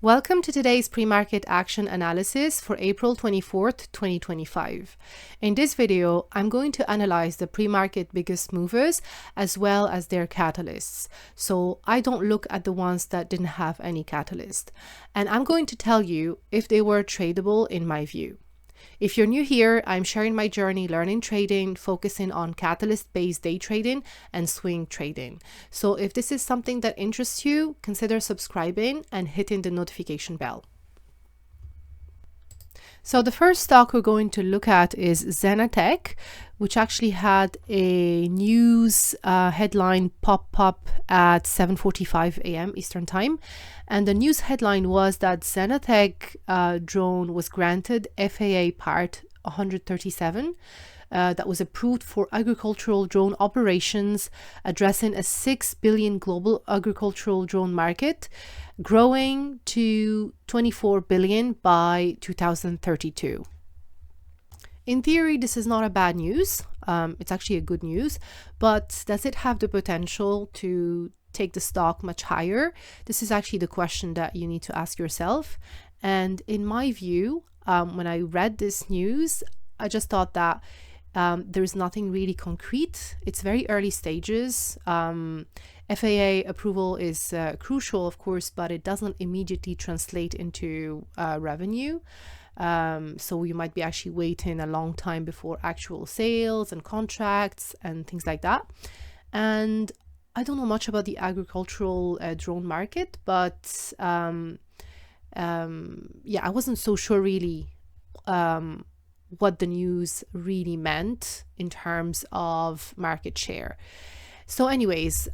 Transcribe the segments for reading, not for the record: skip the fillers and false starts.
Welcome to today's pre-market action analysis for April 24th, 2025. In this video, I'm going to analyze the pre-market biggest movers as well as their catalysts. So I don't look at the ones that didn't have any catalyst. And I'm going to tell you if they were tradable in my view. If you're new here, I'm sharing my journey learning trading, focusing on catalyst-based day trading and swing trading. So if this is something that interests you, consider subscribing and hitting the notification bell. So the first stock we're going to look at is Zena, which actually had a news headline pop up at 7:45 a.m. Eastern Time. And the news headline was that Zena drone was granted FAA Part 137. That was approved for agricultural drone operations, addressing a 6 billion global agricultural drone market, growing to 24 billion by 2032. In theory, this is not a bad news. It's actually a good news, but does it have the potential to take the stock much higher? This is actually the question that you need to ask yourself. And in my view, when I read this news, I just thought that there's nothing really concrete. It's very early stages. FAA approval is crucial, of course, but it doesn't immediately translate into revenue. So you might be actually waiting a long time before actual sales and contracts and things like that. And I don't know much about the agricultural drone market, but yeah, I wasn't so sure really what the news really meant in terms of market share. So anyways,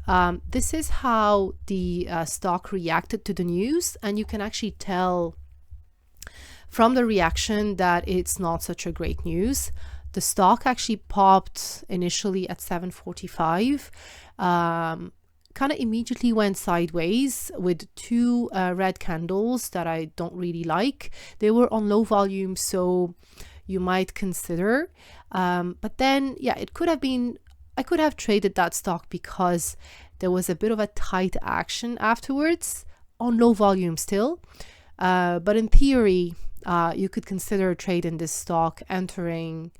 this is how the stock reacted to the news, and you can actually tell from the reaction that it's not such a great news. The stock actually popped initially at 7:45, kind of immediately went sideways with two red candles that I don't really like. They were on low volume, so you might consider, but then yeah, it could have been, I could have traded that stock because there was a bit of a tight action afterwards on low volume still, but in theory you could consider trading this stock, entering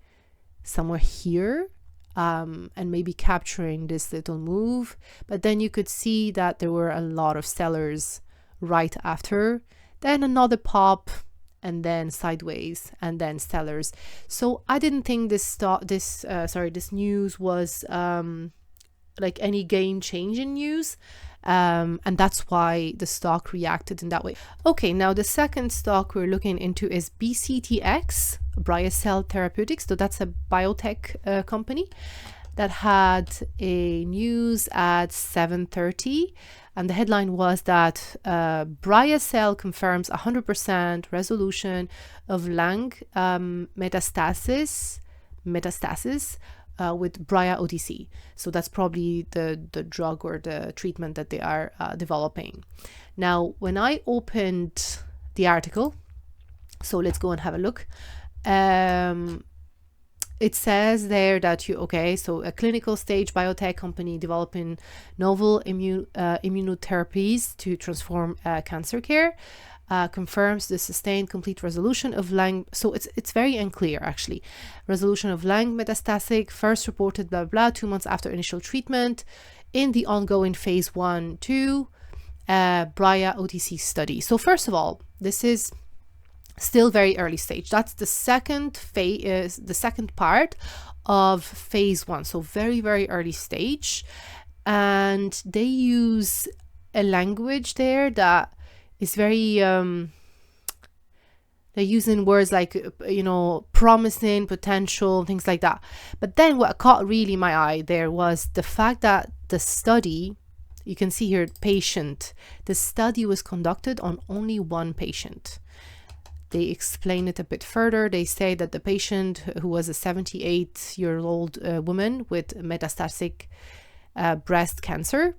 somewhere here and maybe capturing this little move, but then you could see that there were a lot of sellers right after, then another pop, and then sideways, and then sellers. So I didn't think this news was like any game-changing news, and that's why the stock reacted in that way. Okay, now the second stock we're looking into is BCTX, Cell Therapeutics. So that's a biotech company that had a news at 7:30, and the headline was that Cell confirms 100% resolution of lung metastasis with Bria OTC. So that's probably the drug or the treatment that they are developing. Now, when I opened the article, so let's go and have a look. It says there that so a clinical stage biotech company developing novel immunotherapies to transform cancer care, confirms the sustained complete resolution of lung. So it's very unclear actually. Resolution of lung metastatic, first reported 2 months after initial treatment in the ongoing phase 1/2 Bria OTC study. So first of all, this is still very early stage. That's the second phase, the second part of phase 1. So very, very early stage. And they use a language there that is very, they're using words like, promising, potential, things like that. But then what caught really my eye there was the fact that the study, you can see here, the study was conducted on only one patient. They explain it a bit further. They say that the patient, who was a 78-year-old woman with metastatic breast cancer,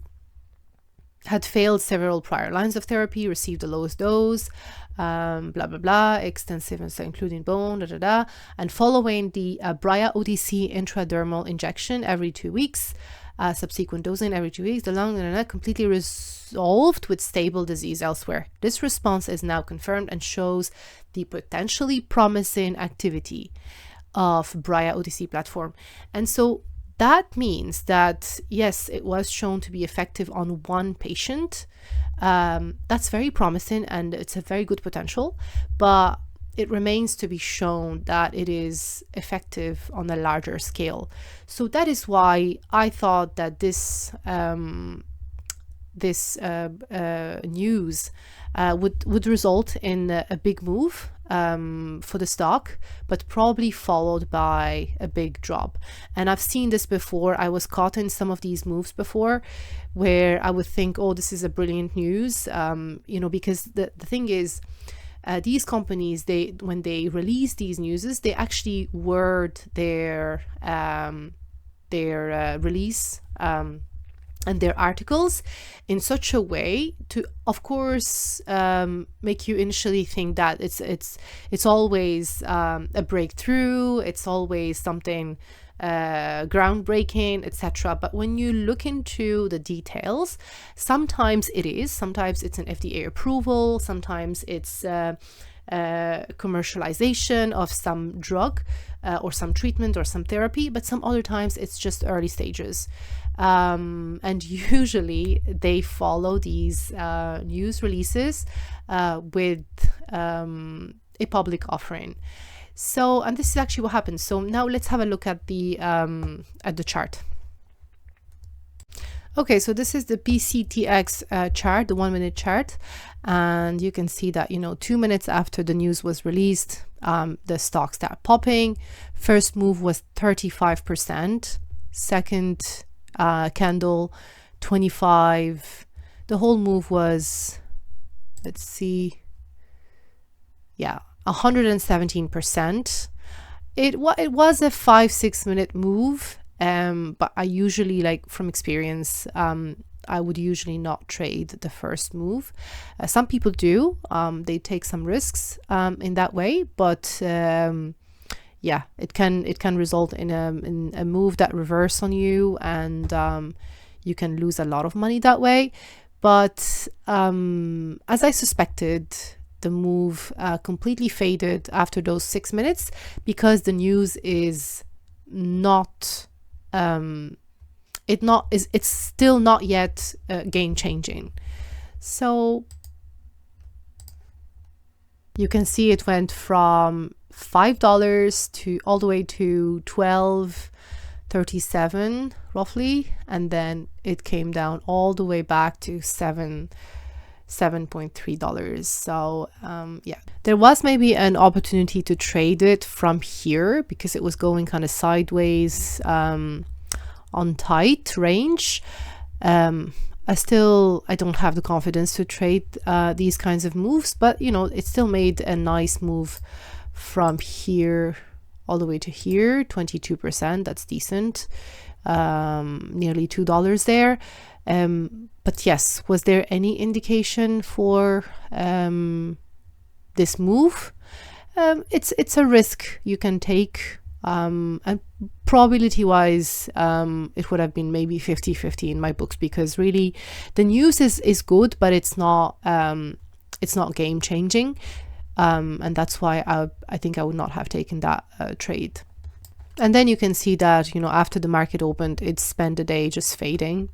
had failed several prior lines of therapy, received the lowest dose, extensive, including bone, and following the Bria OTC intradermal injection every 2 weeks, subsequent dosing every 2 weeks. The lung completely resolved with stable disease elsewhere. This response is now confirmed and shows the potentially promising activity of Brya OTC platform. And so that means that, yes, it was shown to be effective on one patient. That's very promising and it's a very good potential, but it remains to be shown that it is effective on a larger scale. So that is why I thought that this news would result in a big move for the stock, but probably followed by a big drop. And I've seen this before. I was caught in some of these moves before where I would think, oh, this is a brilliant news, because the thing is, these companies, when they release these newses, they actually word their release and their articles in such a way to, of course, make you initially think that it's always a breakthrough, it's always something groundbreaking, etc. But when you look into the details, sometimes it's an FDA approval, sometimes it's commercialization of some drug or some treatment or some therapy, but some other times it's just early stages. And usually they follow these news releases with a public offering. So, and this is actually what happens. So now let's have a look at the chart. Okay, so this is the BCTX chart, the 1 minute chart, and you can see that 2 minutes after the news was released, the stock started popping. First move was 35%, second candle 25. The whole move was, let's see, 117%. It was a 5-6 minute move, but I usually, like from experience, I would usually not trade the first move. Some people do, they take some risks in that way, but it can result in a move that reverse on you, and you can lose a lot of money that way. But as I suspected, the move completely faded after those 6 minutes because the news is not it's still not yet game changing. So you can see it went from $5 to all the way to $12.37 roughly, and then it came down all the way back to $7.3. So there was maybe an opportunity to trade it from here because it was going kind of sideways on tight range. I don't have the confidence to trade these kinds of moves, but it still made a nice move from here all the way to here, 22%. That's decent. Nearly $2 there. But yes, was there any indication for this move? It's a risk you can take, and probability wise it would have been maybe 50-50 in my books, because really the news is good, but it's not game changing, and that's why I think I would not have taken that trade. And then you can see that after the market opened, it spent the day just fading.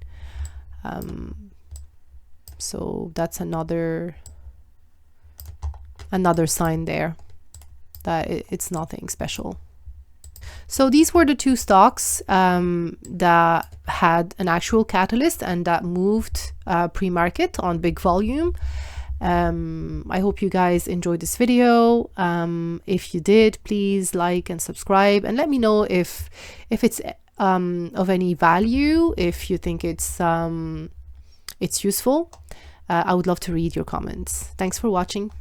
So that's another sign there that it's nothing special. So these were the two stocks that had an actual catalyst and that moved pre-market on big volume. I hope you guys enjoyed this video. If you did, please like and subscribe, and let me know if it's of any value, if you think it's useful. I would love to read your comments. Thanks for watching.